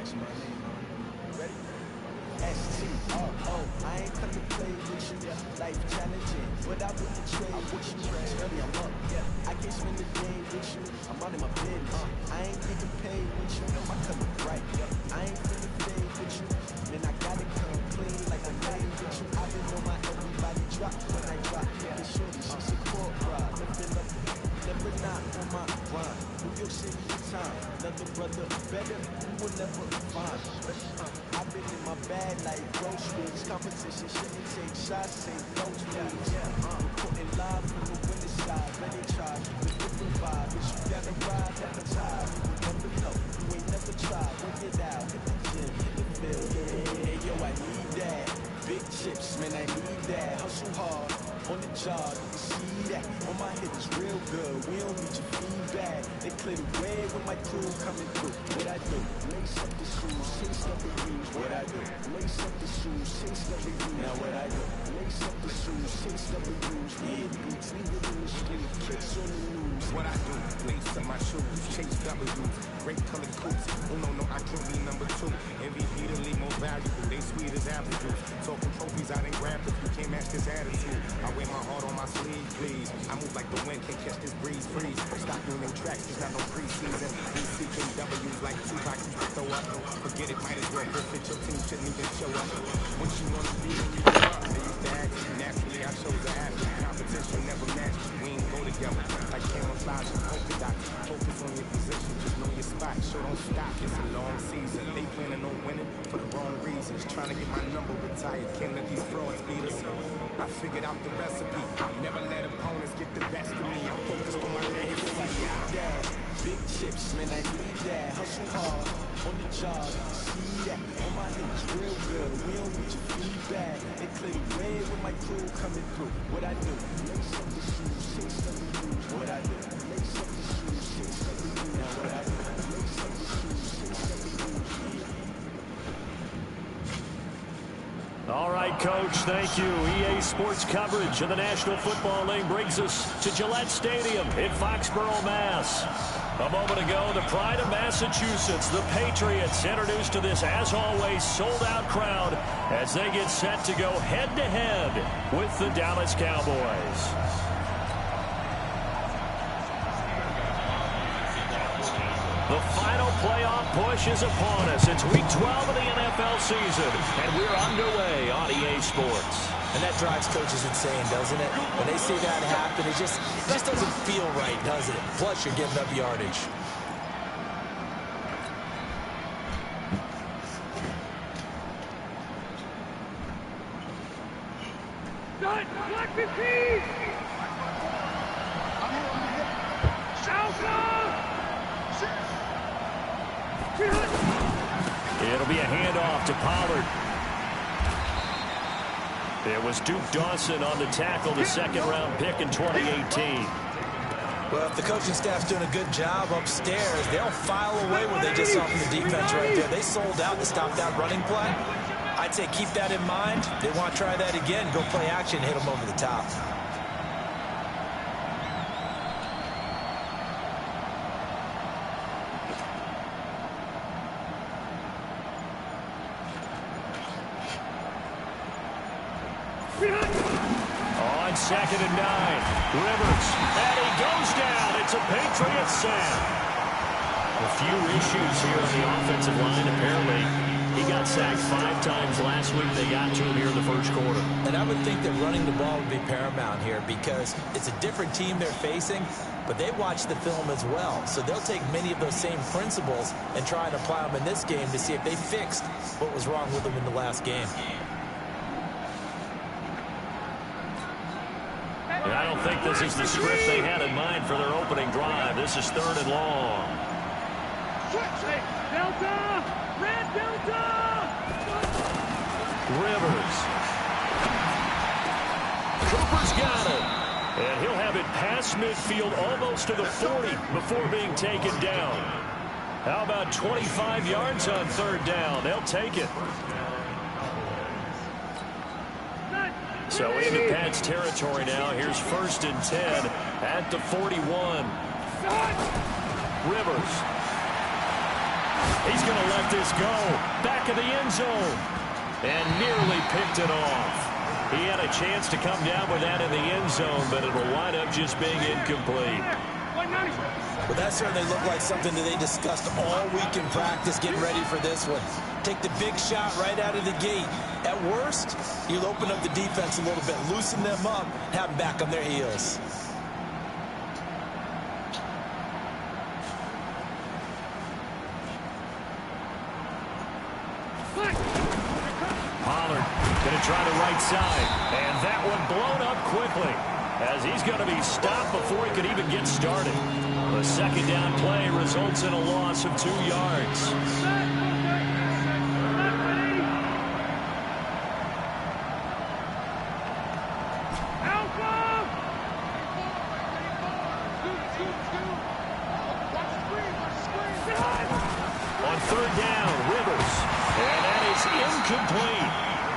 That's my name, huh? Ready? S-T-R-O. I ain't come to play with you. Life challenging, but I wouldn't trade with you. Early I'm up. I can't spend the day with you. I'm out in my business. I ain't getting paid with you. My color bright. I ain't finna fade with you. Man, I gotta come clean like I made with you. I've been on my everybody drop when I drop. The shorty, she support ride. Lifting up, never not on my grind. New York City time. Another brother better, you will never find. I've been in my bag like groceries. Competition shouldn't take shots, take no please. Putting live from the winning side. Ready charge, the different vibe. But you gotta ride at the time. You never know, you ain't never tried. Work it out, hit the gym, hit the field. Hey yo, I need that. Big chips, man, I need that. Hustle hard, on the job, you can see that. On my hit is real good, we don't need your feedback. They clear the way when my crew coming through. What I do? Lace up the shoes, taste up the views. What I do? Lace up the shoes, taste up the views. Now what I do? Lace up the shoes, taste up the views. Yeah, beats, leave it in the street, kicks on the news. What I do? Lace up my shoes, chase W's. Great colored coops. Oh no, I can't be number 2. MVP to leave more valuable. They sweet as apple juice. Talking trophies, I didn't grab it. You can't match this attitude. I wear my heart on my sleeve, please. I move like the wind, can't catch this breeze, freeze. Stop doing them tracks, there's not no preseason. We seeking W's like Tupac used to throw up. Forget it, might as well forfeit. Your team shouldn't even show up. What you wanna be when you grow up? They used to ask me naturally. I chose the athlete. Competition never matched. We ain't go together. Like camouflage and polka dots. Focus on your position, just know your spot. Show don't stop. It's a long season. They planning on winning for the wrong reasons. Trying to get my number retired. Can't let these frauds beat us. I figured out the recipe. Never let opponents get the best of me. I'm focused on my legacy. Big chips, man, I need that. Hustle hard, on the job, you can see that. On my hit is real good, we don't need your feedback. They clear the way when my crew coming through. What I do? Lace up the shoes, taste up the views. What I do? Lace up the shoes, taste up the views. Now what I do? Lace up the shoes, taste up the views. All right, Coach, thank you. EA Sports coverage of the National Football League brings us to Gillette Stadium in Foxborough, Mass. A moment ago, the pride of Massachusetts, the Patriots, introduced to this, as always, sold-out crowd as they get set to go head-to-head with the Dallas Cowboys. The final playoff push is upon us. It's Week 12 of the NFL season, and we're underway on EA Sports. And that drives coaches insane, doesn't it? When they see that happen, it just doesn't feel right, does it? Plus, you're giving up yardage. It'll be a handoff to Pollard. It was Duke Dawson on the tackle, the second-round pick in 2018. Well, if the coaching staff's doing a good job upstairs, they'll file away what they just saw from the defense right there. They sold out to stop that running play. I'd say keep that in mind. They want to try that again. Go play action, hit them over the top. On 2nd and 9, Rivers, and he goes down. It's a Patriots sack. A few issues here on the offensive line, apparently. He got sacked 5 times last week. They got to him here in the first quarter. And I would think that running the ball would be paramount here because it's a different team they're facing, but they watch the film as well. So they'll take many of those same principles and try and apply them in this game to see if they fixed what was wrong with them in the last game. And I don't think this is the script they had in mind for their opening drive. This is 3rd and long. Delta! Red Delta! Rivers. Cooper's got it. And he'll have it past midfield almost to the 40 before being taken down. How about 25 yards on 3rd down? They'll take it. So into Pat's territory now. Here's 1st and 10 at the 41. Rivers. He's going to let this go. Back of the end zone. And nearly picked it off. He had a chance to come down with that in the end zone, but it'll wind up just being incomplete. Well, that certainly looked like something that they discussed all week in practice getting ready for this one. Take the big shot right out of the gate. At worst, you'll open up the defense a little bit, loosen them up, have them back on their heels. Pollard going to try the right side, and that one blown up quickly as he's going to be stopped before he could even get started. The second down play results in a loss of 2 yards. On third down, Rivers, and that is incomplete.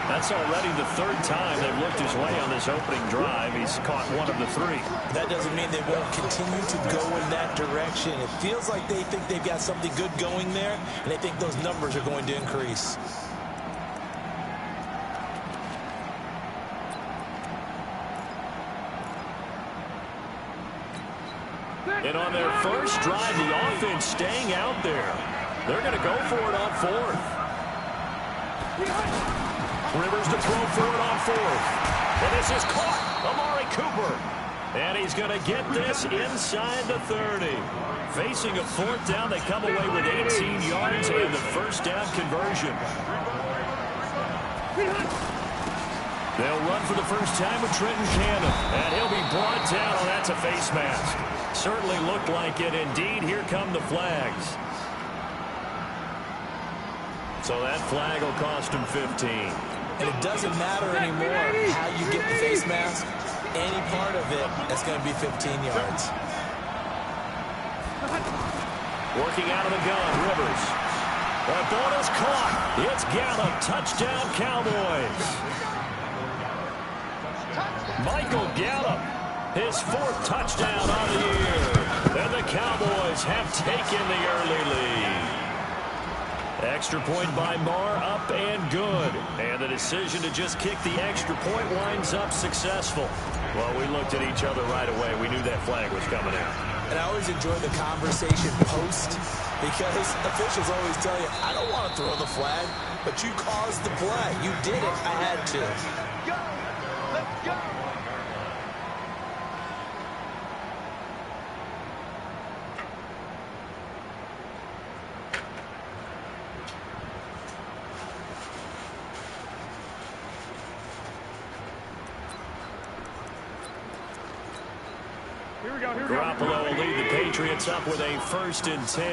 That's already the third time they've looked his way on this opening drive. He's caught one of the 3. That doesn't mean they won't continue to go in that direction. It feels like they think they've got something good going there, and they think those numbers are going to increase. And on their first drive, the offense staying out there. They're going to go for it on 4th. Rivers to throw for it on 4th. And this is caught. Amari Cooper. And he's going to get this inside the 30. Facing a 4th down, they come away with 18 yards and the first down conversion. They'll run for the first time with Trenton Cannon. And he'll be brought down. Oh, that's a face mask. Certainly looked like it. Indeed, here come the flags. So that flag will cost him 15. And it doesn't matter anymore how you get the face mask. Any part of it, that's going to be 15 yards. Working out of the gun, Rivers. The ball is caught. It's Gallup. Touchdown, Cowboys. Michael Gallup, his 4th touchdown on the year. And the Cowboys have taken the early lead. Extra point by Marr, up and good. And the decision to just kick the extra point winds up successful. Well, we looked at each other right away. We knew that flag was coming in. And I always enjoy the conversation post because officials always tell you, I don't want to throw the flag, but you caused the play. You did it. I had to. Go! Let's go! Garoppolo will lead the Patriots up with a 1st and 10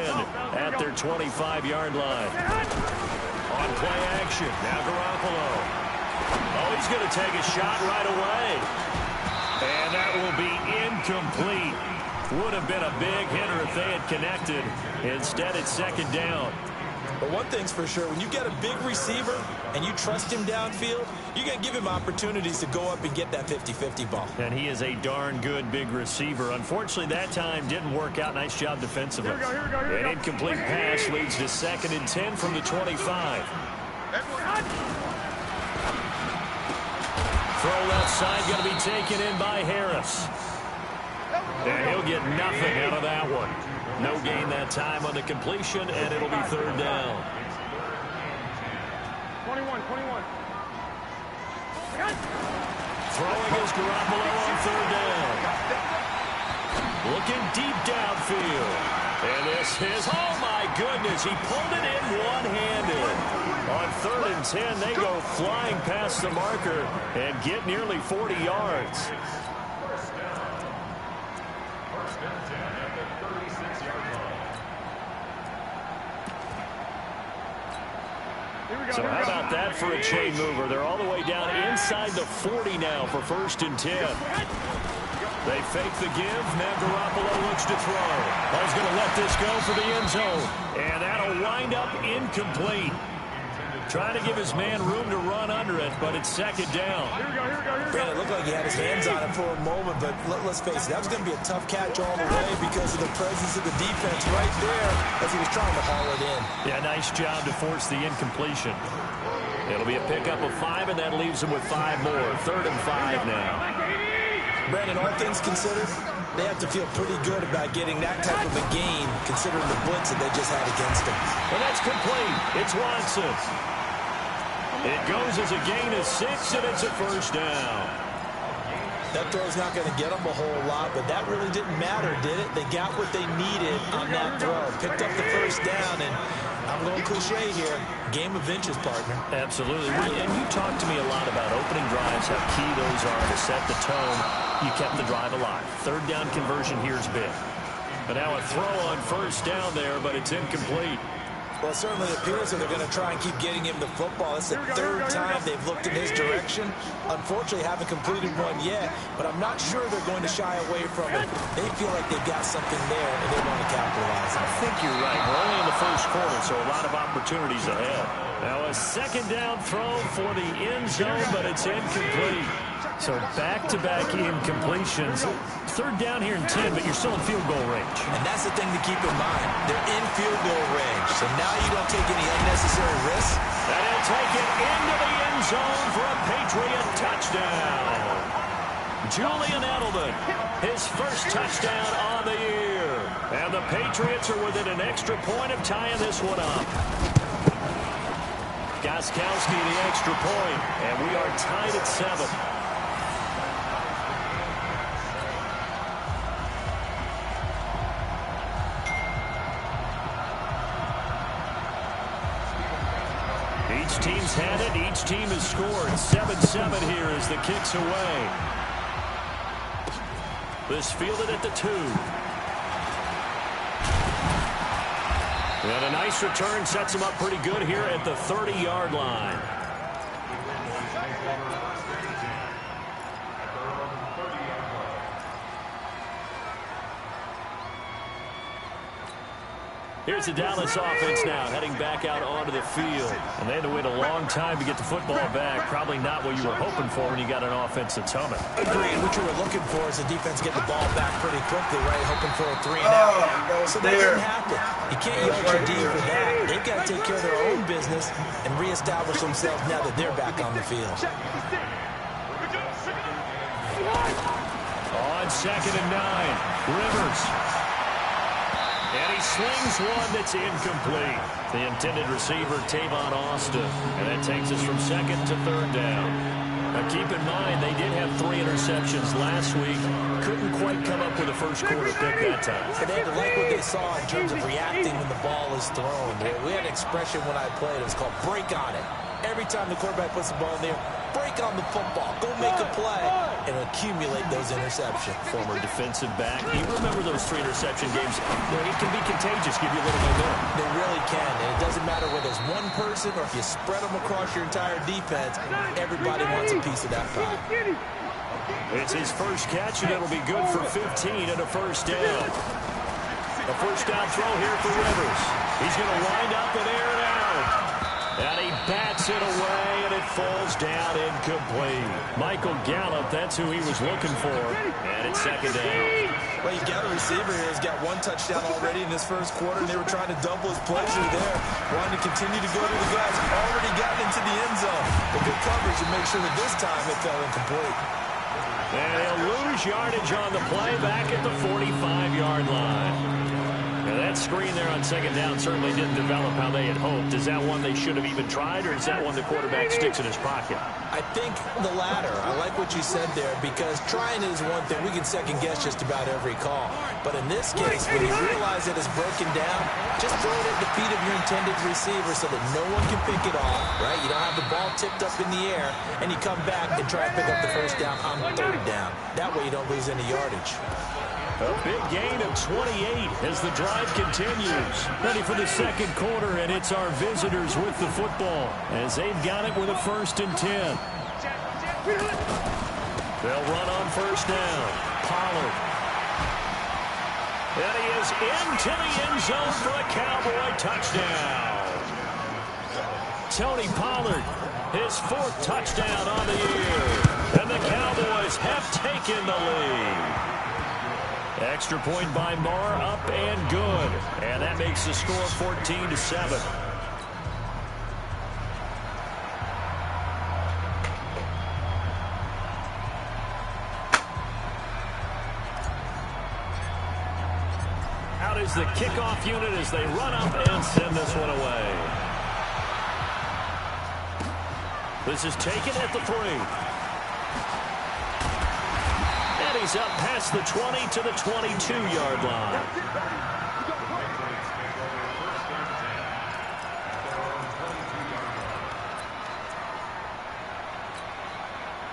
at their 25-yard line. On play action, now Garoppolo. Oh, he's going to take a shot right away. And that will be incomplete. Would have been a big hitter if they had connected. Instead, it's 2nd down. But one thing's for sure, when you get a big receiver and you trust him downfield, you're going to give him opportunities to go up and get that 50-50 ball. And he is a darn good big receiver. Unfortunately, that time didn't work out. Nice job defensively. An incomplete pass leads to 2nd and 10 from the 25. Throw left side, going to be taken in by Harris. And he'll get nothing out of that one. No gain that time on the completion, and it'll be 3rd down. 21. Throwing is Garoppolo on 3rd down. Looking deep downfield. And this is, oh my goodness, he pulled it in one-handed. On 3rd and 10, they go flying past the marker and get nearly 40 yards. So how about that for a chain mover? They're all the way down inside the 40 now for 1st and 10. They fake the give. Now Garoppolo looks to throw. He's going to let this go for the end zone. And that'll wind up incomplete. Trying to give his man room to run under it, but it's second down. Brandon, it looked like he had his hands on it for a moment, but let's face it, that was going to be a tough catch all the way because of the presence of the defense right there as he was trying to haul it in. Yeah, nice job to force the incompletion. It'll be a pickup of 5, and that leaves him with 5 more. 3rd and 5 now. Brandon, all things considered, they have to feel pretty good about getting that type of a gain considering the blitz that they just had against them. And that's complete. It's Watson. It goes as a gain of 6, and it's a first down. That throw's not going to get them a whole lot, but that really didn't matter, did it? They got what they needed on that throw. Picked up the first down, and I'm going cliche here. Game of inches, partner. Absolutely. And you talked to me a lot about opening drives, how key those are to set the tone. You kept the drive alive. 3rd down conversion here is big. But now a throw on first down there, but it's incomplete. Well, it certainly appears that they're going to try and keep getting him the football. It's the 3rd time they've looked in his direction. Unfortunately, haven't completed one yet, but I'm not sure they're going to shy away from it. They feel like they've got something there, and they want to capitalize on it. I think you're right. We're only in the first quarter, so a lot of opportunities ahead. Now a 2nd down throw for the end zone, but it's incomplete. So back-to-back incompletions. 3rd down here and 10, but you're still in field goal range. And that's the thing to keep in mind. They're in field goal range, so now you don't take any unnecessary risks. And he'll take it into the end zone for a Patriot touchdown. Julian Edelman, his first touchdown on the year. And the Patriots are within an extra point of tying this one up. Gostkowski the extra point, and we are tied at 7. Each team's had it. Each team has scored. 7-7 here as the kick's away. This fielded at the 2. And a nice return sets him up pretty good here at the 30-yard line. Here's the Dallas offense now, heading back out onto the field. And they had to wait a long time to get the football back. Probably not what you were hoping for when you got an offense that's humming. Agreed. What you were looking for is the defense get the ball back pretty quickly, right? Hoping for a 3-and-out. So that didn't happen. You can't yell at your D for that. They've got to take care of their own business and reestablish themselves now that they're back on the field. On 2nd and 9, Rivers. And he slings one that's incomplete. The intended receiver, Tavon Austin. And that takes us from 2nd to 3rd down. Now keep in mind, they did have 3 interceptions last week. Couldn't quite come up with a first quarter pick that time. And they had to like what they saw in terms of reacting when the ball is thrown. We had an expression when I played. It was called break on it. Every time the quarterback puts the ball in there, break on the football. Go make a play and accumulate those interceptions. Former defensive back. You remember those 3 interception games. It can be contagious, give you a little momentum. They really can, and it doesn't matter whether it's one person or if you spread them across your entire defense. Everybody wants a piece of that pie. It's his first catch, and it'll be good for 15 and a first down. A first down throw here for Rivers. He's going to wind up and air it out. And he bats it away, and it falls down incomplete. Michael Gallup, that's who he was looking for. And it's 2nd down. Well, you got a receiver here who's got 1 touchdown already in this first quarter, and they were trying to double his pleasure there. Wanting to continue to go to the guys who've already gotten into the end zone. But good coverage to make sure that this time it fell incomplete. And he'll lose yardage on the play back at the 45-yard line. Now that screen there on 2nd down certainly didn't develop how they had hoped. Is that one they should have even tried, or is that one the quarterback sticks in his pocket? I think the latter. I like what you said there, because trying is one thing. We can second-guess just about every call. But in this case, when you realize that it's broken down, just throw it at the feet of your intended receiver so that no one can pick it off, right? You don't have the ball tipped up in the air, and you come back and try and pick up the first down on 3rd down. That way you don't lose any yardage. A big gain of 28 as the drive continues. Ready for the 2nd quarter, and it's our visitors with the football as they've got it with a 1st and 10. They'll run on first down. Pollard. And he is into the end zone for a Cowboy touchdown. Tony Pollard, his 4th touchdown on the year. And the Cowboys have taken the lead. Extra point by Moore, up and good. And that makes the score 14-7. Out is the kickoff unit as they run up and send this one away. This is taken at the 3. And he's up past the 20 to the 22-yard line.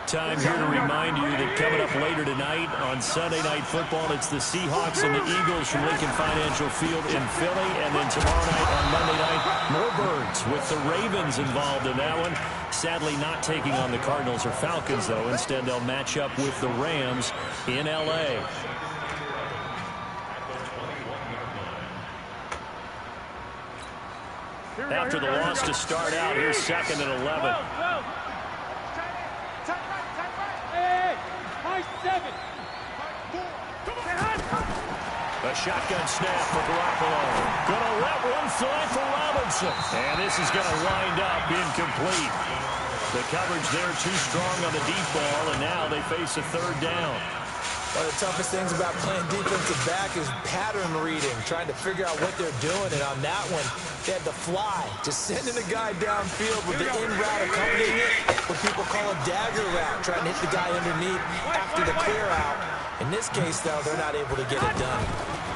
Time here to remind you that coming up later tonight on Sunday Night Football, it's the Seahawks and the Eagles from Lincoln Financial Field in Philly. And then tomorrow night on Monday night, more Birds with the Ravens involved in that one. Sadly not taking on the Cardinals or Falcons, though. Instead, they'll match up with the Rams in L.A. After the loss to start out, here's 2nd and 11. A shotgun snap for Garoppolo. Gonna let one fly for Robinson. And this is gonna wind up incomplete. The coverage there too strong on the deep ball, and now they face a 3rd down. One of the toughest things about playing defensive back is pattern reading, trying to figure out what they're doing. And on that one, they had the fly, just sending the guy downfield with the in route accompanying it, what people call a dagger route, trying to hit the guy underneath after the clear out. In this case, though, they're not able to get it done.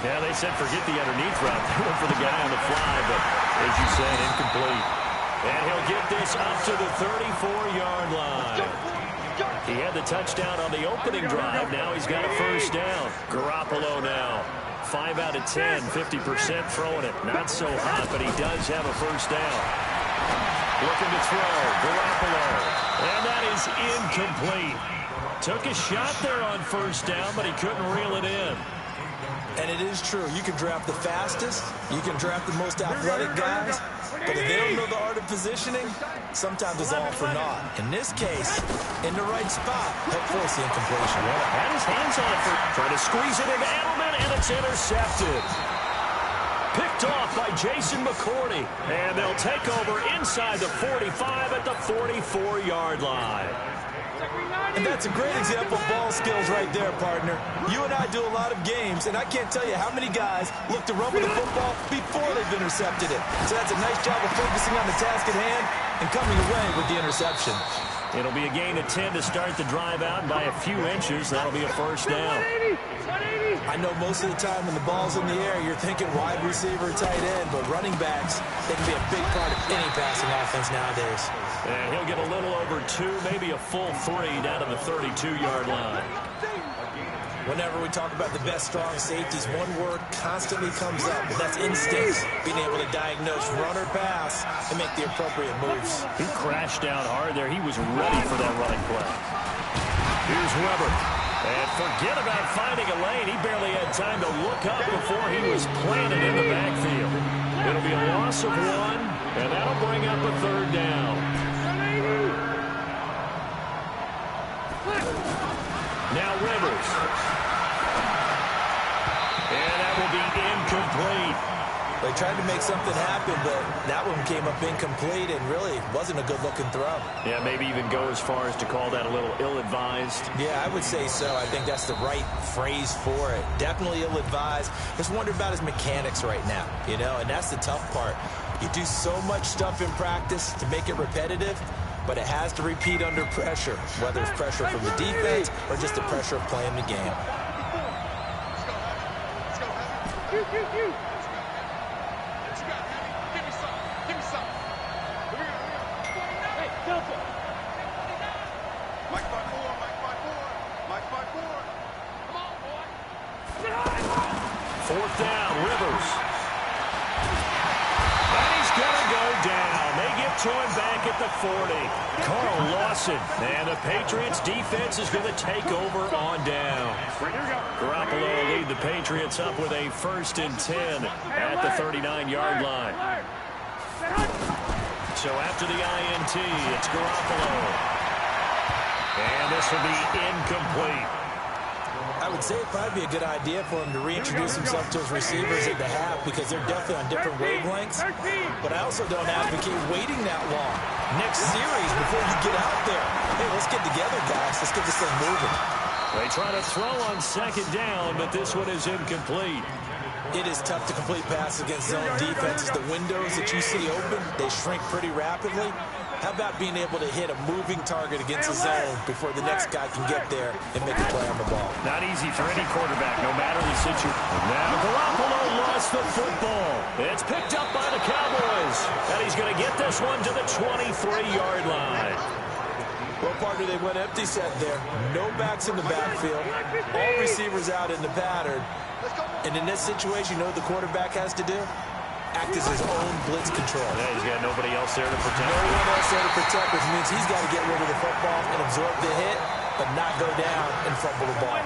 Yeah, they said forget the underneath route. They went for the guy on the fly, but as you said, incomplete. And he'll get this up to the 34-yard line. He had the touchdown on the opening drive. Now he's got a 1st down. Garoppolo now. 5 out of 10, 50% throwing it. Not so hot, but he does have a 1st down. Looking to throw. Garoppolo. And that is incomplete. Took a shot there on 1st down, but he couldn't reel it in. And it is true. You can draft the fastest. You can draft the most athletic guys. But if they don't know the art of positioning, sometimes it's all for naught. In this case, in the right spot, help force the incompletion. Yeah, had his hands on it for trying to squeeze it into Edelman, and it's intercepted. Picked off by Jason McCourty. And they'll take over inside the 45 at the 44-yard line. And that's a great example of ball skills right there, partner. You and I do a lot of games, and I can't tell you how many guys look to run with the football before they've intercepted it. So that's a nice job of focusing on the task at hand and coming away with the interception. It'll be a gain of 10 to start the drive out, and by a few inches, that'll be a 1st down. I know most of the time when the ball's in the air, you're thinking wide receiver, tight end, but running backs, they can be a big part of any passing offense nowadays. And he'll get a little over 2, maybe a full 3 down to the 32-yard line. Whenever we talk about the best strong safeties, one word constantly comes up, and that's instinct. Being able to diagnose run or pass and make the appropriate moves. He crashed down hard there. He was ready for that running play. Here's Weber. And forget about finding a lane. He barely had time to look up before he was planted in the backfield. It'll be a loss of 1, and that'll bring up a 3rd down. Now Rivers. And that will be incomplete. They tried to make something happen, but that one came up incomplete and really wasn't a good-looking throw. Yeah, maybe even go as far as to call that a little ill-advised. Yeah, I would say so. I think that's the right phrase for it. Definitely ill-advised. Just wonder about his mechanics right now, you know, and that's the tough part. You do so much stuff in practice to make it repetitive, but it has to repeat under pressure, whether it's pressure from the defense or just the pressure of playing the game. Fourth down, Rivers. And he's going to go down. They get to him back at the 40. Carl Lawson. And the Patriots defense is going to take over on down. Garoppolo lead the Patriots up with a 1st and 10 at the 39-yard line. So after the INT, it's Garoppolo. And this will be incomplete. I would say it'd probably be a good idea for him to reintroduce himself to his receivers at the half because they're definitely on different wavelengths. But I also don't advocate waiting that long. Next series before you get out there. Hey, let's get together, guys. Let's get this thing moving. They try to throw on second down, but this one is incomplete. It is tough to complete passes against zone defenses. The windows that you see open, they shrink pretty rapidly. How about being able to hit a moving target against the zone before the next guy can get there and make a play on the ball? Not easy for any quarterback, no matter the situation. Now Garoppolo lost the football. It's picked up by the Cowboys. And he's going to get this one to the 23-yard line. Well, partner, they went empty set there. No backs in the backfield. All receivers out in the pattern. And in this situation, you know what the quarterback has to do? Act as his own blitz control. Yeah, he's got nobody else there to protect. No one else there to protect, which means he's got to get rid of the football and absorb the hit, but not go down and fumble the ball.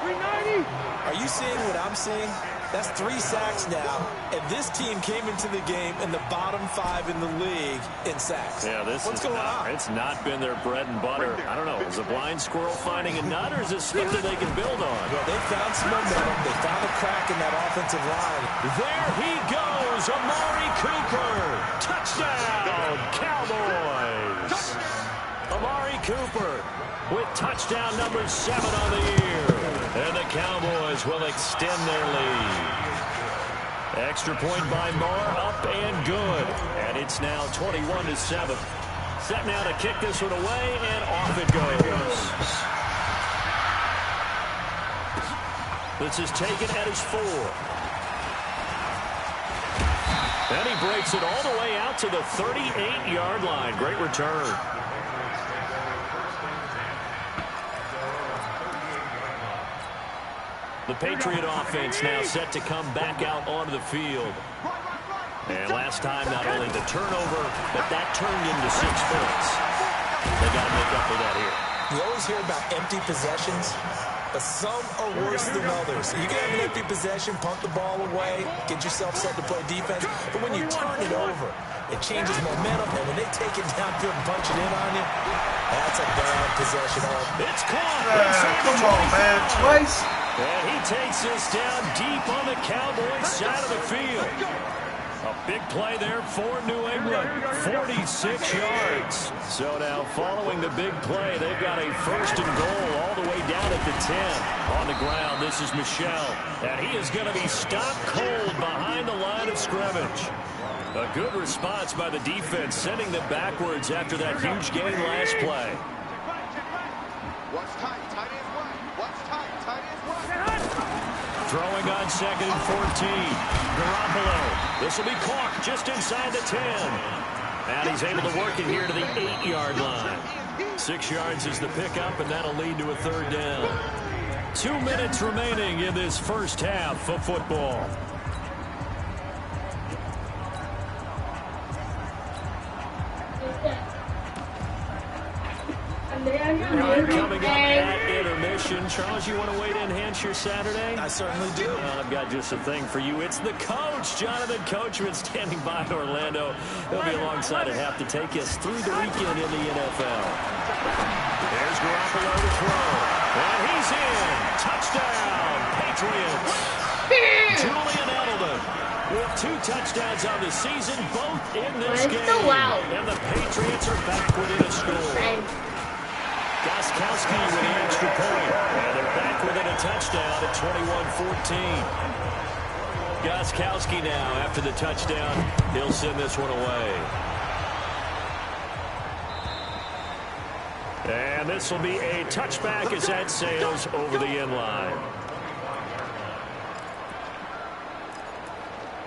390. Are you seeing what I'm seeing? That's 3 sacks now, and this team came into the game in the bottom 5 in the league in sacks. Yeah, What's going on? It's not been their bread and butter. I don't know. Is a blind squirrel finding a nut, or is this something they can build on? Well, they found some momentum. They found a crack in that offensive line. There he goes, Amari Cooper. Touchdown, Cowboys. Amari Cooper with touchdown number 7 on the year. And the Cowboys will extend their lead. Extra point by Moore, up and good. And it's now 21-7. Set now to kick this one away, and off it goes. This is taken at his 4. And he breaks it all the way out to the 38-yard line. Great return. The Patriot offense now set to come back out onto the field. And last time, not only the turnover, but that turned into 6 points. They got to make up for that here. You always hear about empty possessions, but some are worse than others. You can have an empty possession, punt the ball away, get yourself set to play defense, but when you turn it over, it changes momentum, and when they take it downfield and punch it in on you, that's a bad possession. It's caught. Come on, man. Twice. And he takes this down deep on the Cowboys side of the field. A big play there for New England. 46 yards. So now following the big play, they've got a first and goal all the way down at the 10. On the ground, this is Michel. And he is going to be stopped cold behind the line of scrimmage. A good response by the defense, sending them backwards after that huge gain last play. What's tight? Tight is what? What's tight? Tight is what? Throwing on 2nd and 14. Garoppolo. This will be caught just inside the 10. And he's able to work it here to the 8-yard line. 6 yards is the pickup, and that'll lead to a 3rd down. 2 minutes remaining in this first half of football. Coming up at intermission. Charles, you want to wait to enhance your Saturday? I certainly do. I've got just a thing for you. It's the coach, Jonathan Coachman, standing by in Orlando. He'll be alongside at half to take us through the weekend in the NFL. There's Garoppolo to throw. And he's in. Touchdown, Patriots. Julian Edelman with 2 touchdowns on the season, both in this game. So loud? And the Patriots are back within a score. Goskowski with the extra point. And they're back within a touchdown at 21-14. Goskowski now, after the touchdown, he'll send this one away. And this will be a touchback as that sails over the end line.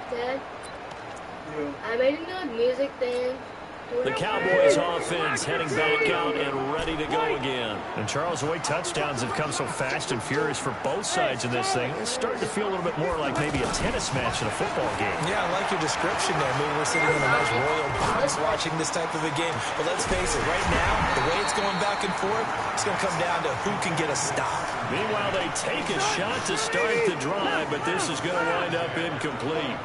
Dad, I made a new music thing. The Cowboys offense heading back out and ready to go again. And Charles, the way touchdowns have come so fast and furious for both sides of this thing, it's starting to feel a little bit more like maybe a tennis match in a football game. Yeah, I like your description there. Maybe we're sitting in a nice royal box watching this type of a game. But let's face it, right now, the way it's going back and forth, it's going to come down to who can get a stop. Meanwhile, they take a shot to start the drive, but this is going to wind up incomplete.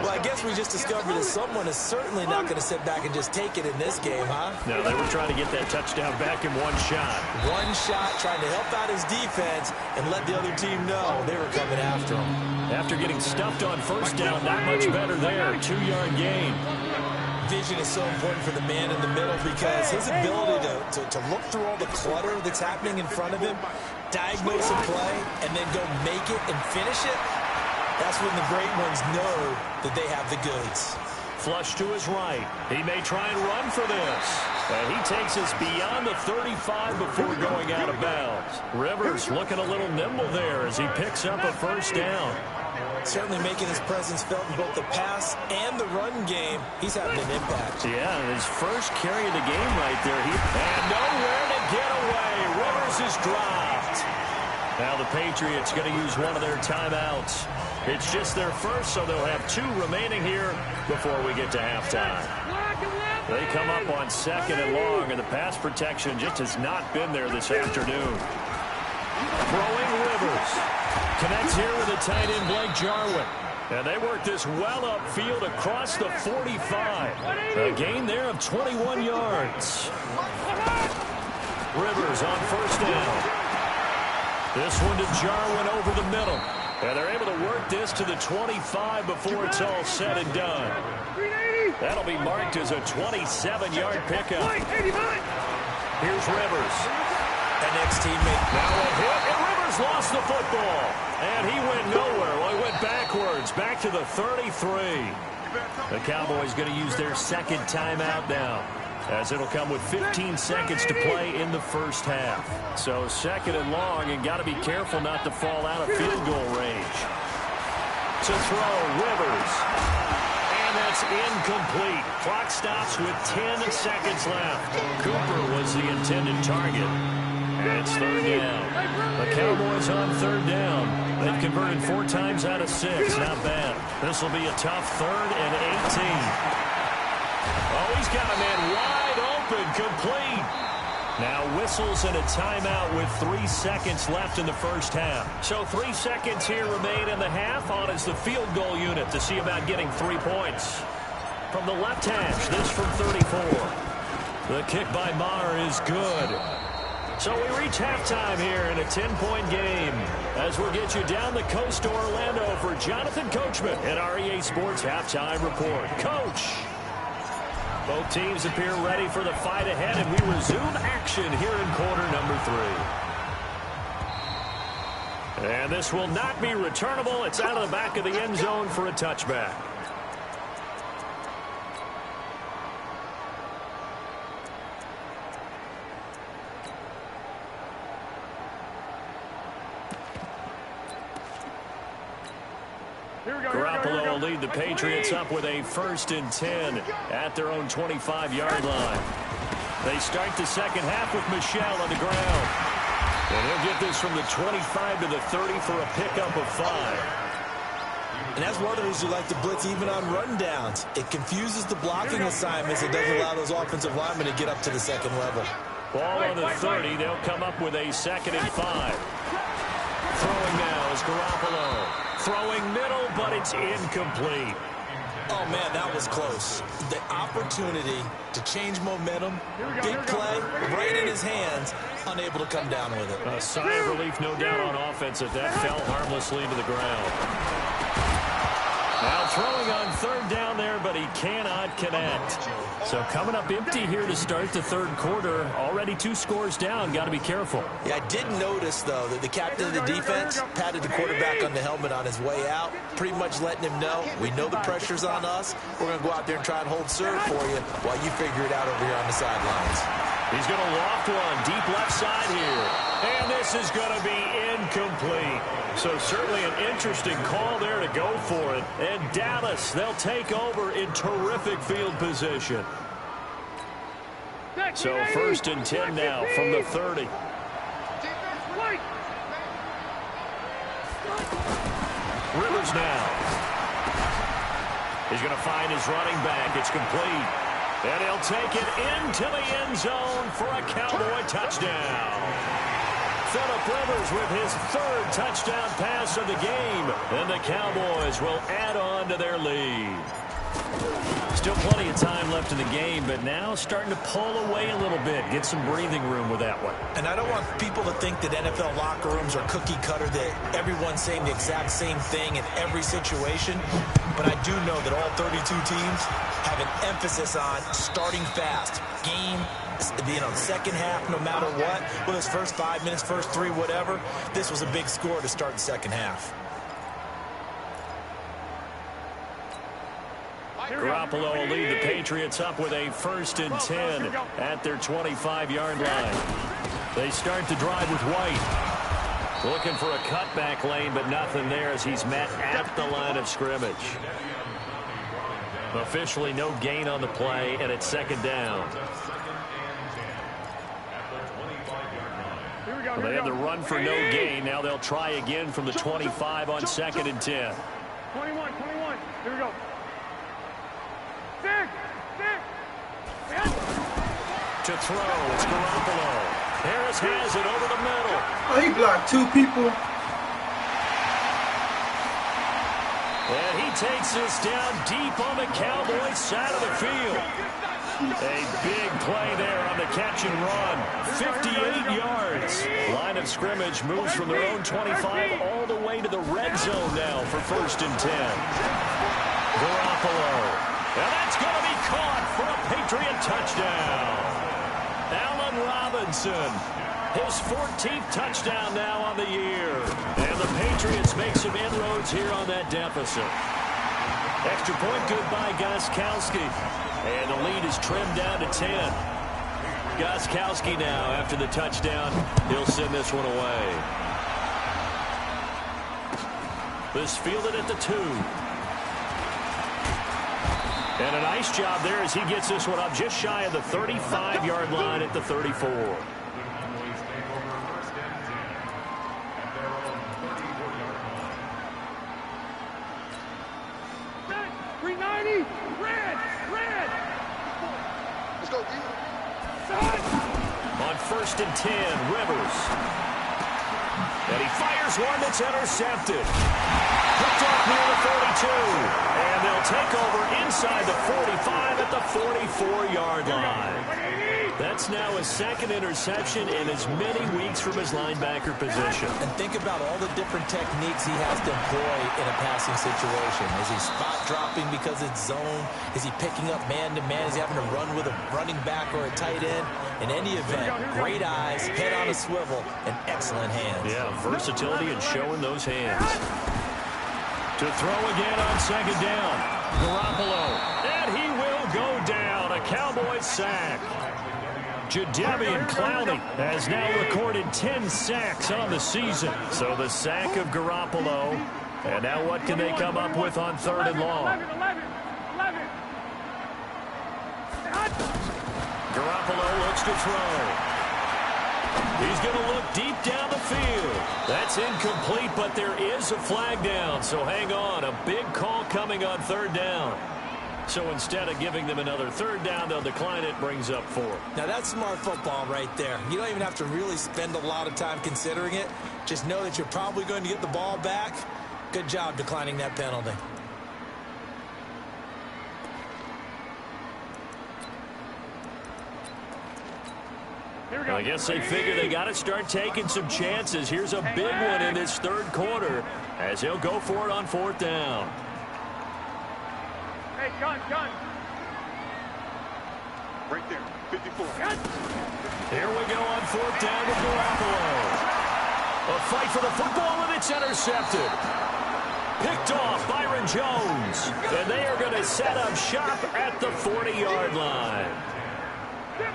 Well, I guess we just discovered that someone is certainly not going to sit back and just take it in this game, huh? No, they were trying to get that touchdown back in one shot. One shot, trying to help out his defense and let the other team know they were coming after him. After getting stuffed on first down, not much better there. 2-yard gain. Vision is so important for the man in the middle because his ability to look through all the clutter that's happening in front of him, diagnose a play, and then go make it and finish it, that's when the great ones know that they have the goods. Flush to his right. He may try and run for this. And he takes us beyond the 35 before going out of bounds. Rivers looking a little nimble there as he picks up a first down. Certainly making his presence felt in both the pass and the run game. He's having an impact. Yeah, and his first carry of the game right there. And nowhere to get away. Rivers is dropped. Now the Patriots going to use one of their timeouts. It's just their first, so they'll have 2 remaining here before we get to halftime. They come up on 2nd and long, and the pass protection just has not been there this afternoon. Throwing Rivers. Connects here with the tight end, Blake Jarwin. And they work this well upfield across the 45. A gain there of 21 yards. Rivers on first down. This one to Jarwin over the middle. And they're able to work this to the 25 before it's all said and done. That'll be marked as a 27-yard pickup. Here's Rivers. That next teammate. Now a hit, and Rivers lost the football. And he went nowhere. Well, he went backwards, back to the 33. The Cowboys going to use their 2nd timeout now, as it'll come with 15 seconds to play in the first half. So 2nd and long, and got to be careful not to fall out of field goal range. To throw, Rivers. And that's incomplete. Clock stops with 10 seconds left. Cooper was the intended target. And it's 3rd down. The Cowboys on 3rd down. They've converted 4 times out of 6. Not bad. This will be a tough 3rd and 18. Oh, he's got a man wide open, complete. Now whistles and a timeout with 3 seconds left in the first half. So 3 seconds here remain in the half. On is the field goal unit to see about getting 3 points. From the left hash, this from 34. The kick by Maher is good. So we reach halftime here in a 10-point game as we'll get you down the coast to Orlando for Jonathan Coachman at our EA Sports Halftime Report. Coach! Both teams appear ready for the fight ahead, and we resume action here in quarter number 3. And this will not be returnable. It's out of the back of the end zone for a touchback. Garoppolo will lead the Patriots up with a 1st and 10 at their own 25-yard line. They start the second half with Michel on the ground. And he'll get this from the 25 to the 30 for a pickup of 5. And that's one of the reasons you like to blitz even on rundowns. It confuses the blocking assignments. It doesn't allow those offensive linemen to get up to the second level. Ball on the 30. They'll come up with a 2nd and 5. Throwing now is Garoppolo. Throwing middle, but it's incomplete. Oh, man, that was close. The opportunity to change momentum, big play, right in his hands, unable to come down with it. A sigh of relief, no doubt, on offense as that fell harmlessly to the ground. Now throwing on 3rd down there, but he cannot connect. So coming up empty here to start the 3rd quarter. Already 2 scores down. Got to be careful. Yeah, I did notice, though, that the captain of the defense patted the quarterback on the helmet on his way out, pretty much letting him know, we know the pressure's on us. We're going to go out there and try and hold serve for you while you figure it out over here on the sidelines. He's going to loft one deep left side here. And this is going to be incomplete. So certainly an interesting call there to go for it. And Dallas, they'll take over in terrific field position. So 1st and 10 now from the 30. Rivers now. He's going to find his running back. It's complete. And he'll take it into the end zone for a Cowboy touchdown. Phillip Rivers with his third touchdown pass of the game. And the Cowboys will add on to their lead. Still plenty of time left in the game, but now starting to pull away a little bit. Get some breathing room with that one. And I don't want people to think that NFL locker rooms are cookie cutter, that everyone's saying the exact same thing in every situation. But I do know that all 32 teams have an emphasis on starting fast. Second half, no matter what. Whether it's first 5 minutes, first 3, whatever. This was a big score to start the second half. Garoppolo will lead the Patriots up with a 1st and 10 at their 25-yard line. They start the drive with White. Looking for a cutback lane, but nothing there as he's met at the line of scrimmage. Officially no gain on the play, and it's 2nd down. Well, they had the run for no gain. Now they'll try again from the 25 on 2nd and 10. 21. Here we go. To throw, it's Garoppolo. Harris has it over the middle. Oh, he blocked 2 people. And he takes this down deep on the Cowboys side of the field. A big play there on the catch and run. 58 yards. Line of scrimmage moves from their own 25 all the way to the red zone now for 1st and 10. Garoppolo. And that's going to be caught for a Patriot touchdown. Allen Robinson, his 14th touchdown now on the year. And the Patriots make some inroads here on that deficit. Extra point good by Gostkowski. And the lead is trimmed down to 10. Gostkowski now, after the touchdown, he'll send this one away. This fielded at the 2. And a nice job there as he gets this one up just shy of the 35-yard line at the 34. 390, red. Let's go, D. On 1st and 10, Rivers. And he fires one that's intercepted. Picked off near the 42. And they'll take over inside the 45 at the 44-yard line. That's now his 2nd interception in as many weeks from his linebacker position. And think about all the different techniques he has to employ in a passing situation. Is he spot dropping because it's zone? Is he picking up man-to-man? Is he having to run with a running back or a tight end? In any event, great eyes, head on a swivel, and excellent hands. Yeah, versatility and showing those hands. To throw again on 2nd down. Garoppolo. And he will go down. A Cowboys sack. Jadeveon Clowney has now recorded 10 sacks on the season. So the sack of Garoppolo. And now what can they come up with on 3rd and long? 11. Garoppolo looks to throw. He's going to look deep down the field. That's incomplete, but there is a flag down. So hang on. A big call coming on 3rd down. So instead of giving them another 3rd down, they'll decline it, brings up 4. Now that's smart football right there. You don't even have to really spend a lot of time considering it. Just know that you're probably going to get the ball back. Good job declining that penalty. I guess they figure they got to start taking some chances. Here's a big one in this 3rd quarter as he'll go for it on 4th down. Hey, gun. Right there, 54. Here we go on 4th down with Garoppolo. A fight for the football, and it's intercepted. Picked off Byron Jones. And they are going to set up shop at the 40-yard line.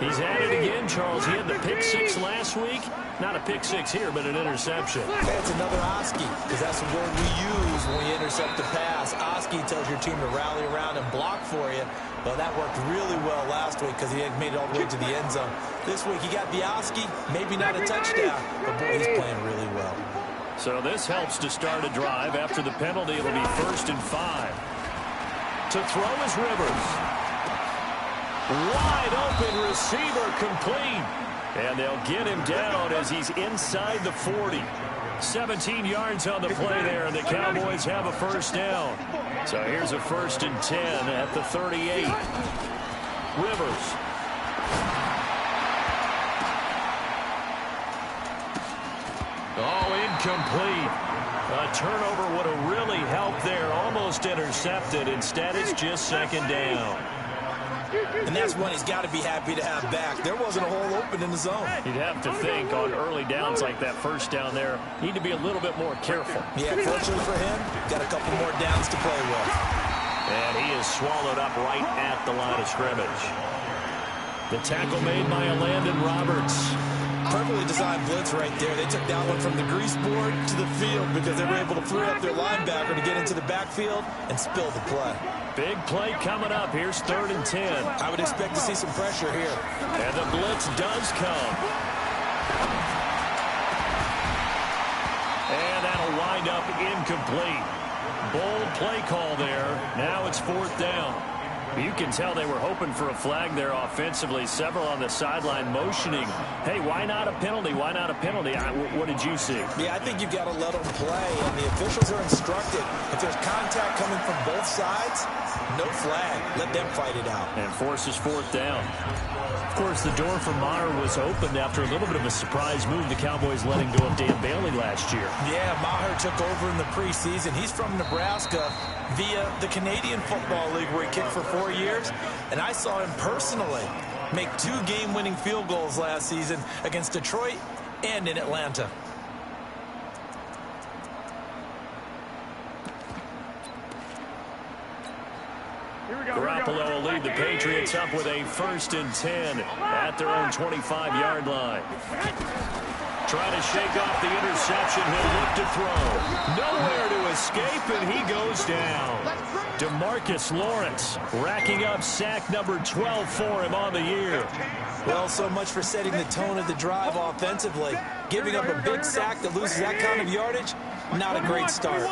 He's at it again, Charles. He had the pick 6 last week. Not a pick 6 here, but an interception. That's another Oski, because that's the word we use when we intercept a pass. Oski tells your team to rally around and block for you. Well, that worked really well last week because he had made it all the way to the end zone. This week he got the Oski, maybe not a touchdown, but boy, he's playing really well. So this helps to start a drive. After the penalty, it'll be 1st and 5. To throw is Rivers. Wide open receiver complete. And they'll get him down as he's inside the 40. 17 yards on the play there, and the Cowboys have a first down. So here's a 1st and 10 at the 38. Rivers. Oh, incomplete. A turnover would have really helped there. Almost intercepted. Instead, it's just 2nd down. And that's one he's got to be happy to have back. There wasn't a hole open in the zone. You'd have to think on early downs like that, 1st down there, need to be a little bit more careful. Yeah, fortunately for him, got a couple more downs to play with. And he is swallowed up right at the line of scrimmage. The tackle made by Landon Roberts. Perfectly designed blitz right there. They took that one from the grease board to the field because they were able to free up their linebacker to get into the backfield and spill the play. Big play coming up. Here's 3rd and 10. I would expect to see some pressure here. And the blitz does come. And that'll wind up incomplete. Bold play call there. Now it's 4th down. You can tell they were hoping for a flag there offensively. Several on the sideline motioning. Hey, why not a penalty? Why not a penalty? What did you see? Yeah, I think you've got to let them play, and the officials are instructed. If there's contact coming from both sides, no flag. Let them fight it out. And forces 4th down. Of course, the door for Maher was opened after a little bit of a surprise move. The Cowboys letting go of Dan Bailey last year. Yeah, Maher took over in the preseason. He's from Nebraska via the Canadian Football League where he kicked for 4 years. And I saw him personally make 2 game-winning field goals last season against Detroit and in Atlanta. Garoppolo will lead the Patriots up with a 1st and 10 at their own 25-yard line. Trying to shake off the interception. He'll look to throw. Nowhere to escape, and he goes down. DeMarcus Lawrence racking up sack number 12 for him on the year. Well, so much for setting the tone of the drive offensively. Giving up a big sack that loses that kind of yardage, not a great start.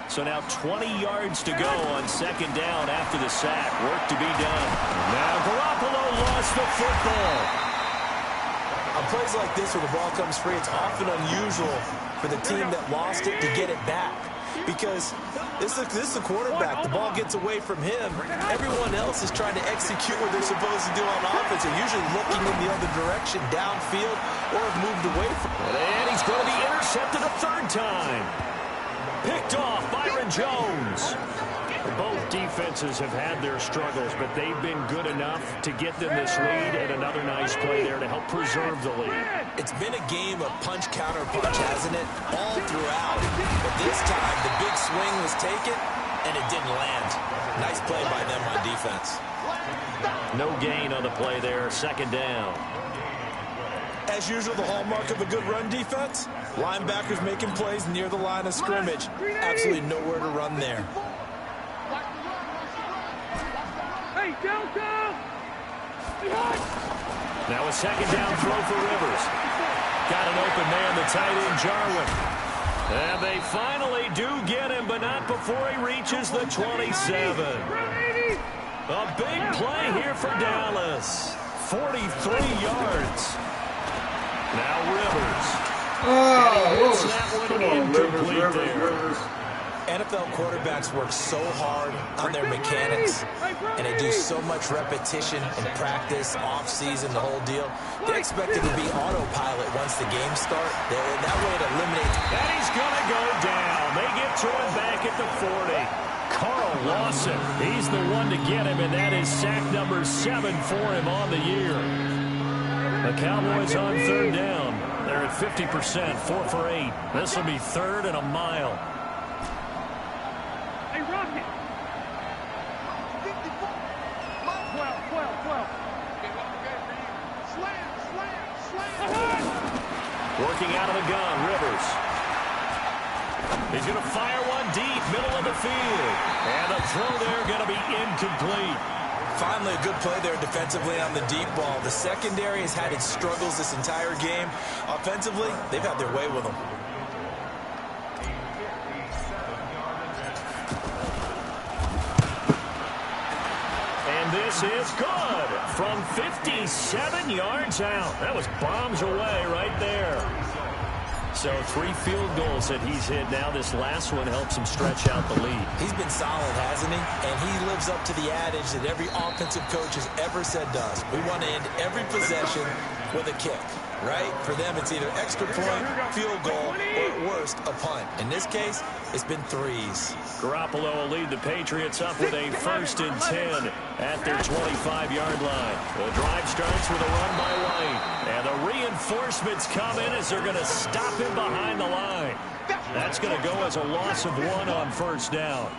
So now 20 yards to go on 2nd down after the sack. Work to be done. Now Garoppolo lost the football. On plays like this where the ball comes free, it's often unusual for the team that lost it to get it back. Because this is the quarterback. The ball gets away from him. Everyone else is trying to execute what they're supposed to do on offense. They're usually looking in the other direction, downfield, or have moved away from it. And he's going to be intercepted a 3rd time. Picked off Byron Jones. Both defenses have had their struggles, but they've been good enough to get them this lead, and another nice play there to help preserve the lead. It's been a game of punch-counter-punch, hasn't it? All throughout. But this time, the big swing was taken, and it didn't land. Nice play by them on defense. No gain on the play there. 2nd down. As usual, the hallmark of a good run defense, linebackers making plays near the line of scrimmage. Absolutely nowhere to run there. Hey, down! Now a 2nd down throw for Rivers. Got an open man, the tight end, Jarwin. And they finally do get him, but not before he reaches the 27. A big play here for Dallas. 43 yards. Now Rivers. Come on, Rivers. NFL quarterbacks work so hard on their mechanics, and they do so much repetition and practice, off-season, the whole deal. They expect it to be autopilot once the games start. That way it eliminates. And he's going to go down. They get to him back at the 40. Carl Lawson, he's the one to get him, and that is sack number 7 for him on the year. The Cowboys on 3rd down. They're at 50%, 4 for 8. This will be 3rd and a mile. Hey, Rocket! 12. Slam! Working out of the gun, Rivers. He's going to fire one deep, middle of the field. And the throw there going to be incomplete. Finally, a good play there defensively on the deep ball. The secondary has had its struggles this entire game. Offensively, they've had their way with them. And this is good from 57 yards out. That was bombs away right there. So 3 field goals that he's hit now. This last one helps him stretch out the lead. He's been solid, hasn't he? And he lives up to the adage that every offensive coach has ever said to us. We want to end every possession with a kick, right? For them, it's either extra point, field goal, or at worst, a punt. In this case, it's been 3s. Garoppolo will lead the Patriots up with a 1st and 10 at their 25-yard line. The drive starts with a run by White. And the reinforcements come in as they're going to stop him behind the line. That's going to go as a loss of 1 on 1st down.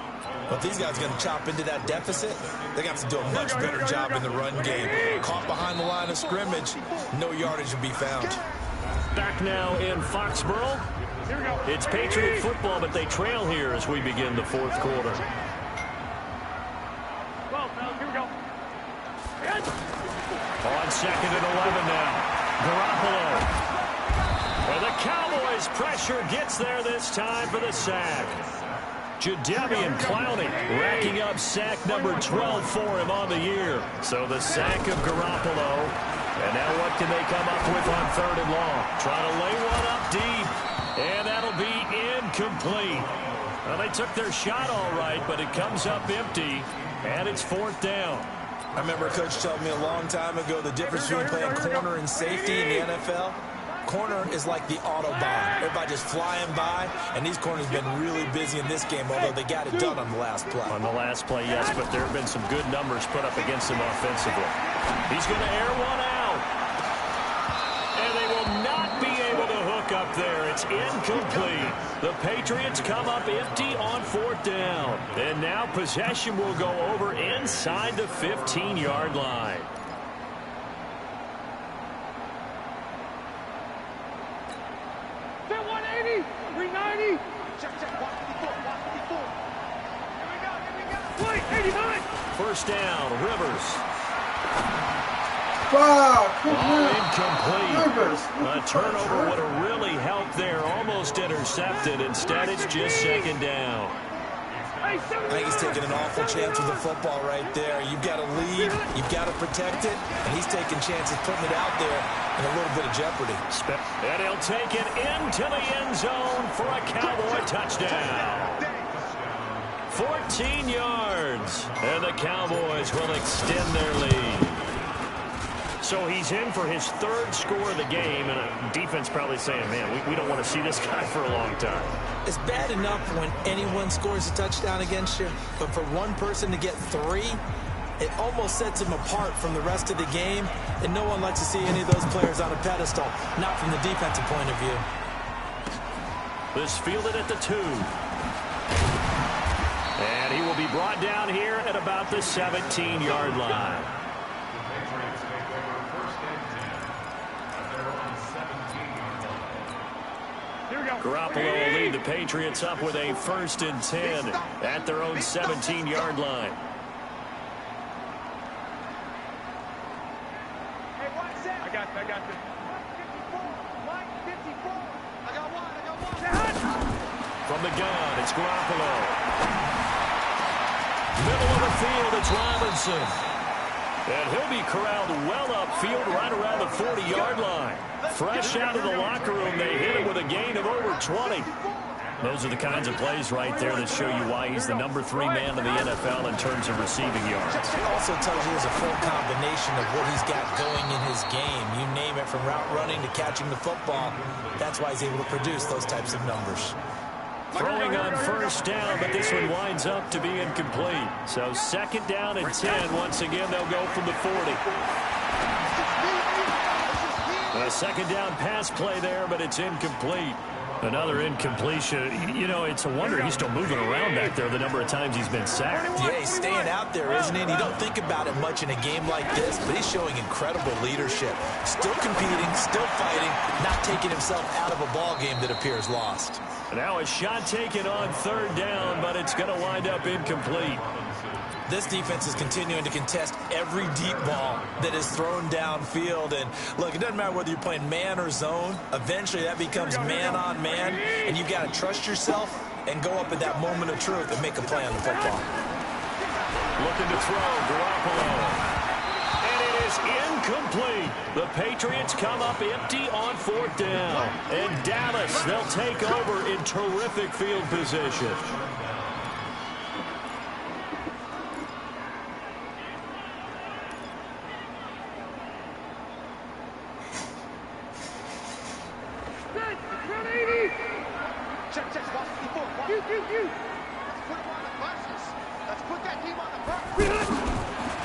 But these guys are going to chop into that deficit. They got to do a much better job in the run game. Caught behind the line of scrimmage, no yardage will be found. Back now in Foxborough. It's Patriot football, but they trail here as we begin the 4th quarter. On 2nd and 11 now. Garoppolo. And the Cowboys pressure gets there this time for the sack. Jadeveon Clowney racking up sack number 12 for him on the year. So the sack of Garoppolo. And now what can they come up with on 3rd and long? Try to lay one up deep. And that'll be incomplete. Well, they took their shot all right, but it comes up empty. And it's 4th down. I remember a coach telling me a long time ago the difference between playing corner and safety in the NFL. Corner is like the Autobahn. Everybody just flying by, and these corners have been really busy in this game, although they got it done on the last play. On the last play, yes, but there have been some good numbers put up against him offensively. He's going to air one out. And they will not be able to hook up there. It's incomplete. The Patriots come up empty on 4th down. And now possession will go over inside the 15-yard line. First down, Rivers. Incomplete. A turnover would have really helped there. Almost intercepted. Instead, it's just 2nd down. I think he's taking an awful chance with the football right there. You've got to lead, you've got to protect it, and he's taking chances putting it out there in a little bit of jeopardy. And he'll take it into the end zone for a Cowboy touchdown. 14 yards, and the Cowboys will extend their lead. So he's in for his 3rd score of the game, and defense probably saying, man, we don't want to see this guy for a long time. It's bad enough when anyone scores a touchdown against you, but for one person to get 3, it almost sets him apart from the rest of the game, and no one likes to see any of those players on a pedestal, not from the defensive point of view. This fielded at the 2. And he will be brought down here at about the 17-yard line. Garoppolo will lead the Patriots up with a 1st and 10 at their own 17-yard line. I got this. From the gun, it's Garoppolo. Middle of the field, it's Robinson. And he'll be corralled well upfield right around the 40-yard line. Fresh out of the locker room, they hit him with a gain of over 20. Those are the kinds of plays right there that show you why he's the number 3 man in the NFL in terms of receiving yards. It also tells you there's a full combination of what he's got going in his game. You name it, from route running to catching the football. That's why he's able to produce those types of numbers. Throwing on 1st down, but this one winds up to be incomplete. So 2nd down and 10. Once again, they'll go from the 40. A 2nd down pass play there, but it's incomplete. Another incompletion. You know, it's a wonder he's still moving around back there the number of times he's been sacked. Yeah, he's staying out there, isn't he? And you don't think about it much in a game like this, but he's showing incredible leadership. Still competing, still fighting, not taking himself out of a ball game that appears lost. Now a shot taken on 3rd down, but it's going to wind up incomplete. This defense is continuing to contest every deep ball that is thrown downfield. And look, it doesn't matter whether you're playing man or zone. Eventually that becomes man on man, and you've got to trust yourself and go up at that moment of truth and make a play on the football. Looking to throw, Garoppolo. And it is incomplete. The Patriots come up empty on 4th down. And Dallas, they'll take over in terrific field position.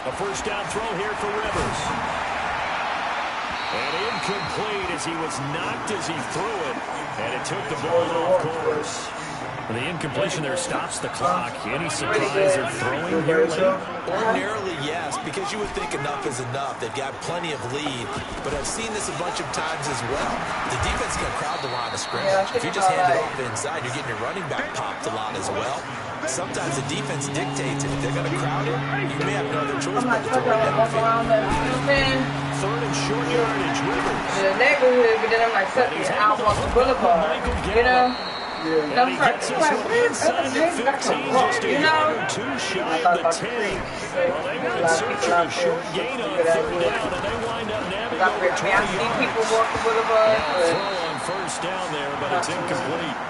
A first down throw here for Rivers. And incomplete as he was knocked as he threw it. And it took the ball off course. The incompletion there stops the clock. Any surprise of throwing here late? Ordinarily, yes, because you would think enough is enough. They've got plenty of lead, but I've seen this a bunch of times as well. The defense can crowd the line of scrimmage. If you just hand it off inside, you're getting your running back popped a lot as well. Sometimes the defense dictates it. If they're going to crowd it, you may have no other choice but to throw it downfield. 3rd and short yardage, Rivers. In the neighborhood, but then I'm like, out on the boulevard, you know? And he gets us from inside the 15, just a yard or two shy of the 10. Well, they were in search of a short gain on 3rd down, and they wind up nabbing over 20 yards. Throw on 1st down there, but it's incomplete.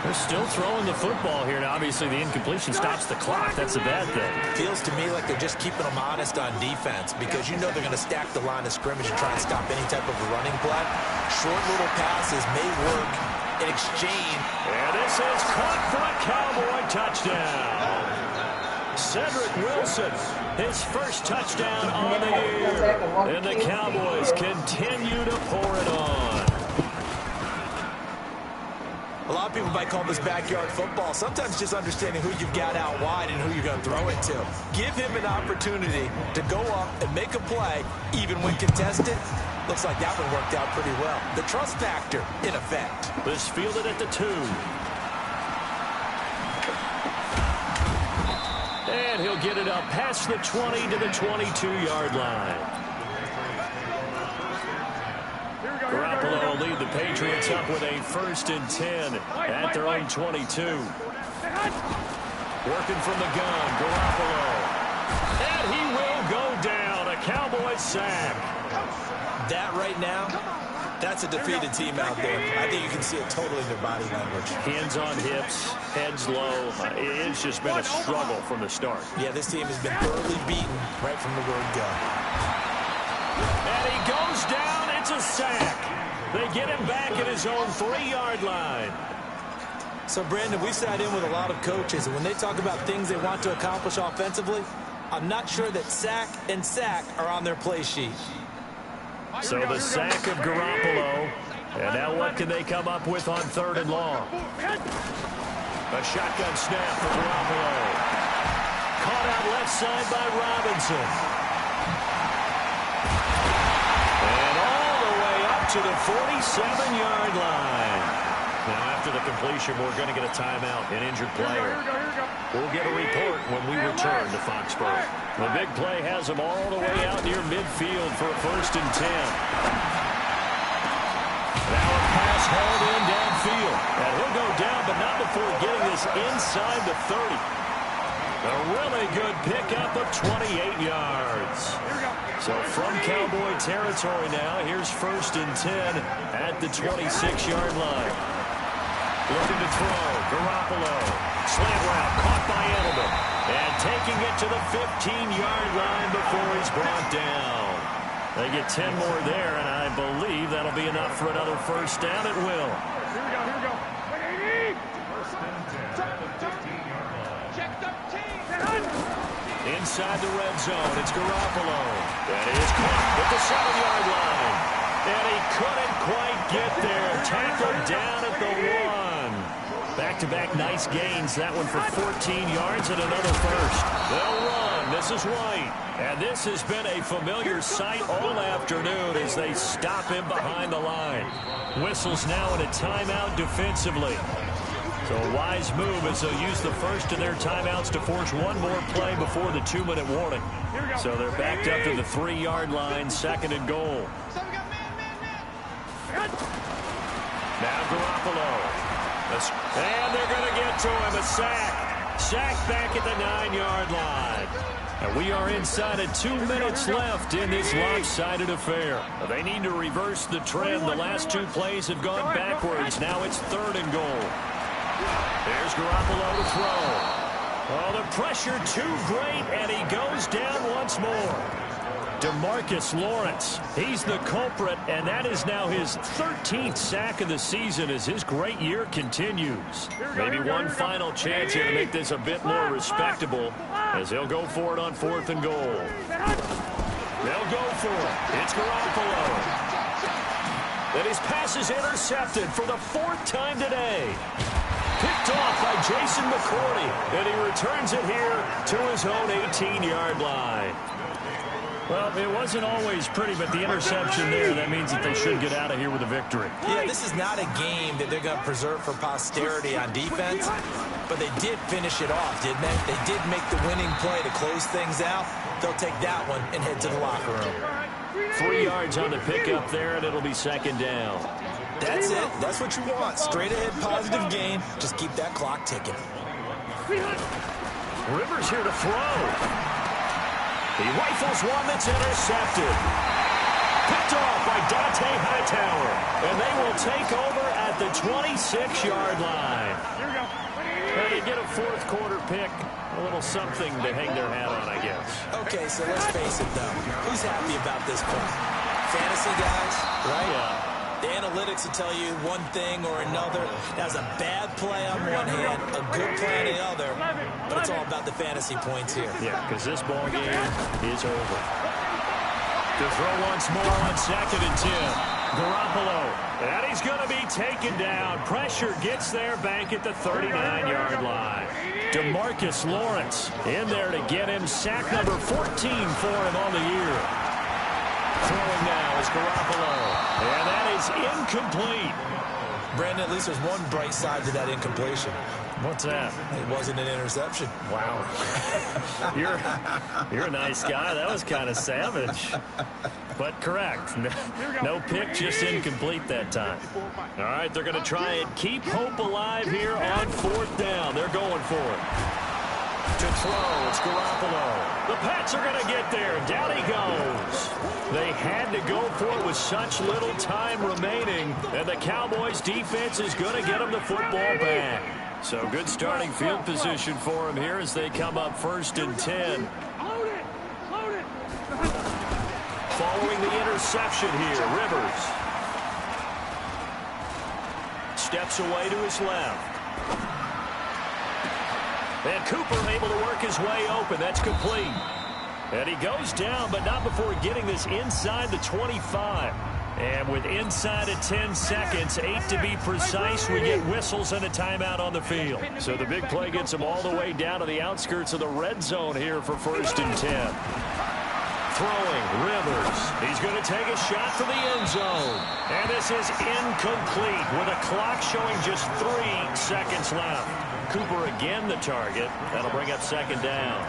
They're still throwing the football here, and obviously the incompletion stops the clock. That's a bad thing. Feels to me like they're just keeping them honest on defense because you know they're going to stack the line of scrimmage and try and stop any type of a running play. Short little passes may work in exchange. And this is caught for a Cowboy touchdown. Cedric Wilson, his first touchdown on the year. And the Cowboys continue to pour it on. A lot of people might call this backyard football. Sometimes just understanding who you've got out wide and who you're going to throw it to. Give him an opportunity to go up and make a play, even when contested. Looks like that one worked out pretty well. The trust factor in effect. This fielded at the 2. And he'll get it up past the 20 to the 22-yard line. Garoppolo will lead the Patriots up with a 1st and 10 at their own 22. Working from the gun, Garoppolo. And he will go down. A Cowboy sack. That right now, that's a defeated team out there. I think you can see it totally in their body language. Hands on hips, heads low. It's just been a struggle from the start. Yeah, this team has been thoroughly beaten right from the word go. And he goes down. It's a sack. They get him back at his own 3-yard line. So, Brandon, we sat in with a lot of coaches, and when they talk about things they want to accomplish offensively, I'm not sure that sack and sack are on their play sheet. So the sack of Garoppolo. And now what can they come up with on 3rd and long? A shotgun snap for Garoppolo. Caught out left side by Robinson. And all the way up to the 47-yard line. Now after the completion, we're going to get a timeout, an injured player. We'll get a report when we return to Foxborough. The big play has him all the way out near midfield for a 1st and 10. Now a pass hauled in downfield. And he'll go down, but not before getting this inside the 30. A really good pickup of 28 yards. So from Cowboy territory now, here's 1st and 10 at the 26-yard line. Looking to throw, Garoppolo. Slant route, caught by Edelman. And taking it to the 15-yard line before he's brought down. They get 10 more there, and I believe that'll be enough for another 1st down. It will. Here we go. Check 13. Inside the red zone, it's Garoppolo. That is caught at the 7-yard line. And he couldn't quite get there. Tackled down at the 1. Back-to-back nice gains. That one for 14 yards and another 1st. They'll run. This is White. And this has been a familiar sight all afternoon as they stop him behind the line. Whistles now in a timeout defensively. So a wise move as they'll use the first of their timeouts to force one more play before the 2-minute warning. So they're backed up to the 3-yard line, 2nd and goal. Now Garoppolo. And they're going to get to him. A sack. Sack back at the 9-yard line. And we are inside of 2 minutes left in this lopsided affair. They need to reverse the trend. The last 2 plays have gone backwards. Now it's 3rd and goal. There's Garoppolo to throw. Oh, the pressure too great, and he goes down once more. DeMarcus Lawrence, he's the culprit, and that is now his 13th sack of the season as his great year continues. Maybe one final chance here to make this a bit more respectable as he'll go for it on 4th and goal. They'll go for it. It's Garoppolo. And his pass is intercepted for the 4th time today. Picked off by Jason McCourty, and he returns it here to his own 18-yard line. Well, it wasn't always pretty, but the interception there, that means that they should get out of here with a victory. Yeah, this is not a game that they're going to preserve for posterity on defense, but they did finish it off, didn't they? They did make the winning play to close things out. They'll take that one and head to the locker room. 3 yards on the pickup there, and it'll be 2nd down. That's it. That's what you want. Straight ahead, positive gain. Just keep that clock ticking. Rivers here to throw. He rifles one that's intercepted. Picked off by Dante Hightower. And they will take over at the 26-yard line. Now you get a 4th quarter pick. A little something to hang their hat on, I guess. Okay, so let's face it, though. Who's happy about this play? Fantasy guys, right? Yeah. The analytics will tell you one thing or another. That's a bad play on one hand, a good play on the other, but it's all about the fantasy points here. Yeah, because this ball game is over. To throw once more on 2nd and 10. Garoppolo, and he's going to be taken down. Pressure gets there back at the 39-yard line. DeMarcus Lawrence in there to get him sack number 14 for him on the year. Throwing now is Garoppolo, and that is incomplete. Brandon, at least there's one bright side to that incompletion. What's that? It wasn't an interception. Wow. You're a nice guy. That was kind of savage. But correct. No pick, just incomplete that time. All right, they're going to try and keep hope alive here on 4th down. They're going for it. To throw, it's Garoppolo. The Pats are going to get there. Down he goes. They had to go for it with such little time remaining, and the Cowboys defense is going to get them the football back. So good starting field position for them here as they come up 1st and 10. Following the interception here, Rivers steps away to his left. And Cooper able to work his way open. That's complete. And he goes down, but not before getting this inside the 25. And with inside of 10 seconds, 8 to be precise, we get whistles and a timeout on the field. So the big play gets him all the way down to the outskirts of the red zone here for 1st and 10. Throwing, Rivers. He's going to take a shot for the end zone. And this is incomplete with a clock showing just 3 seconds left. Cooper again the target. That'll bring up 2nd down.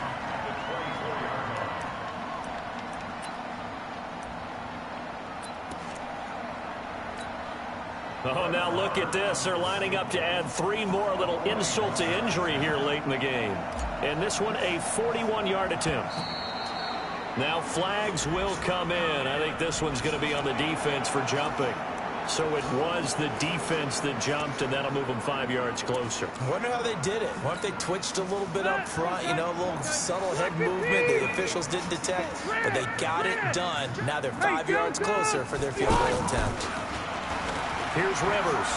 Oh, now look at this. They're lining up to add 3 more, a little insult to injury here late in the game. And this one, a 41-yard attempt. Now flags will come in. I think this one's going to be on the defense for jumping. So it was the defense that jumped, and that'll move them 5 yards closer. Wonder how they did it. What if they twitched a little bit up front, you know, a little subtle head movement the officials didn't detect, but they got it done. Now they're 5 yards closer for their field goal attempt. Here's Rivers.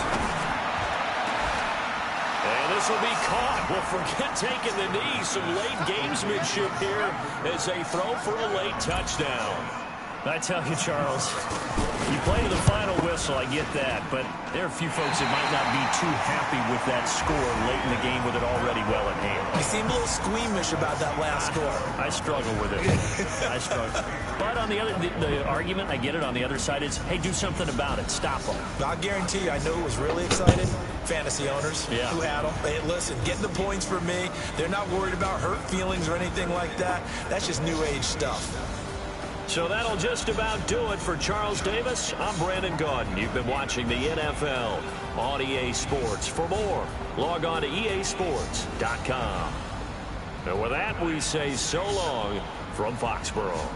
And this will be caught. Well, forget taking the knee. Some late gamesmanship here as they throw for a late touchdown. I tell you, Charles, you play to the final whistle, I get that, but there are a few folks that might not be too happy with that score late in the game with it already well in hand. You seem a little squeamish about that last score. I struggle with it. I struggle. But on the other, the argument, I get it, on the other side is, hey, do something about it. Stop them. I guarantee you, I know who was really excited. Fantasy owners who had them. Hey, listen, getting the points for me. They're not worried about hurt feelings or anything like that. That's just new age stuff. So that'll just about do it for Charles Davis. I'm Brandon Gaudin. You've been watching the NFL on EA Sports. For more, log on to easports.com. And with that, we say so long from Foxborough.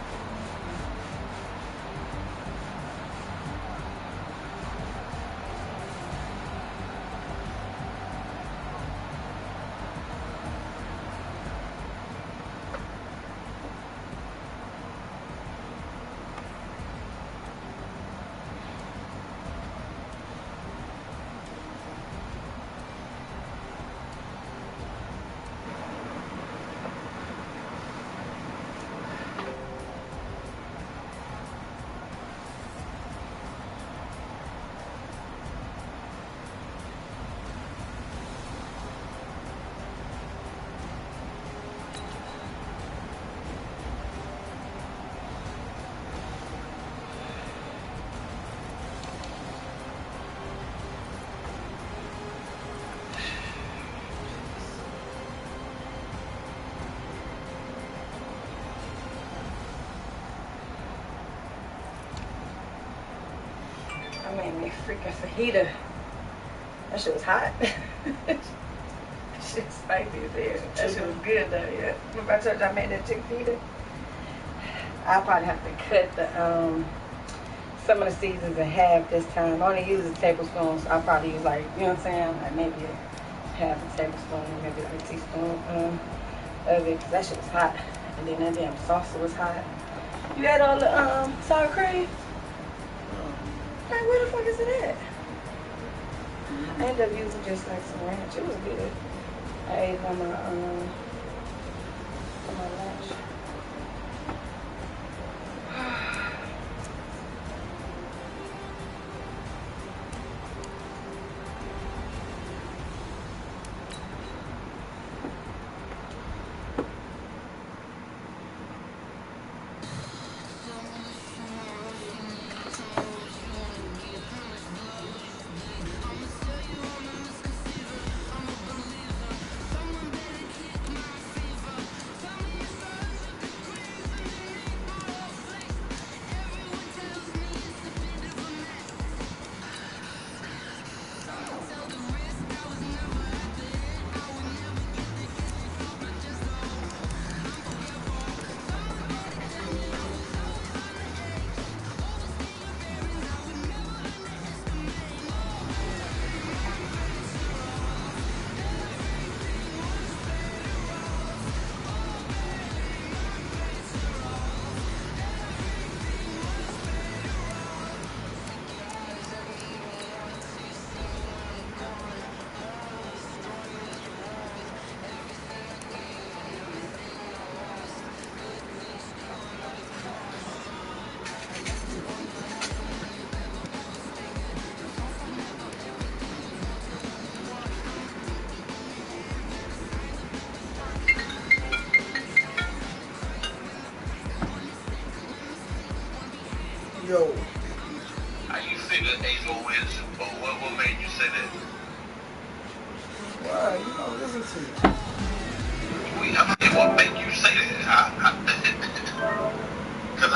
I made me a freaking fajita. That shit was hot. That shit was spicy there. That shit was good though, yeah. Remember I told you I made that chicken fajita? I'll probably have to cut the some of the seasons in half this time. I only use a tablespoon, so I'll probably use like, you know what I'm saying? Like maybe half a tablespoon, maybe like a teaspoon of it, because that shit was hot. And then that damn salsa was hot. You had all the sour cream? Like, where the fuck is it at? I ended up using just like some ranch. It was good. I ate it on my lunch. Yo. How you figure A's gonna win the Super Bowl? What made you say that? Why? You don't listen to me. I mean, what made you say that? Because I